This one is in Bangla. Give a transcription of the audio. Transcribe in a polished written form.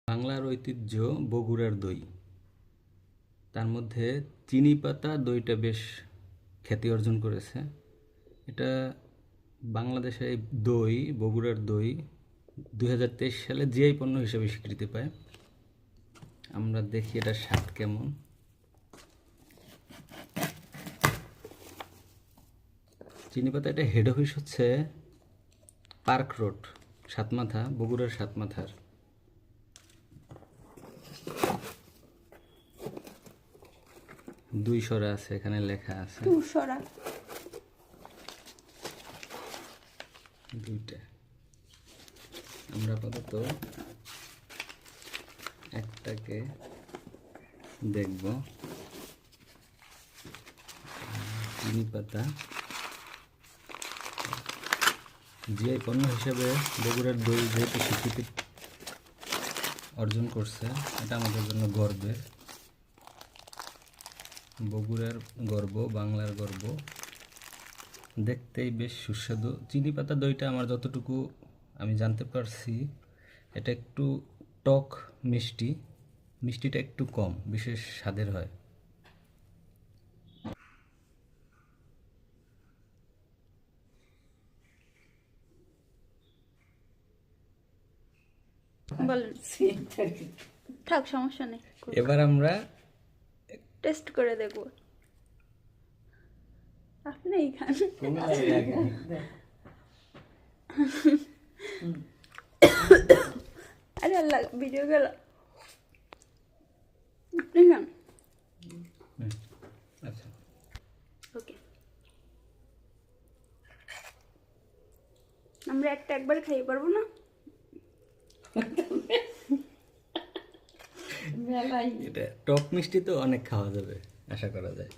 বাংলার ঐতিহ্য বগুড়ার দই। তার মধ্যে চিনি পাতা দইটা বেশ খ্যাতি অর্জন করেছে। এটা বাংলাদেশে এই দই, বগুড়ার দই 2023 সালে জিআই পণ্য হিসেবে স্বীকৃতি পায়। আমরা দেখি এটার স্বাদ কেমন। চিনি পাতা, এটা হেড অফিস হচ্ছে পার্ক রোড, সাতমাথা, বগুড়ার সাতমাথার। দুই সরা আছে, এখানে লেখা আছে দুইটা। আমরা আপাতত একটাকে দেখব। চিনি পাতা জিআই পণ্য হিসেবে বগুড়ার দই যেহেতু স্বীকৃতি অর্জন করছে, এটা আমাদের জন্য গর্বের। বগুড়ার গর্ব, বাংলার গর্ব। দেখতেই বেশ সুস্বাদু। চিনি পাতা দইটা আমার যতটুকু আমি জানতে পারছি, এটা একটু টক মিষ্টি, মিষ্টিটা একটু কম, বিশেষ স্বাদের হয়। বলেন, থাক সমস্যা নেই, এবার আমরা টেস্ট করে দেখব। আপনি খান। আরে আল্লাহ, ভিডিও গেল। আপনি খান। আচ্ছা, ওকে, আমরা একবার খাইয়ে পারবো না। এটা টক মিষ্টি তো অনেক খাওয়া যাবে, আশা করা যায়।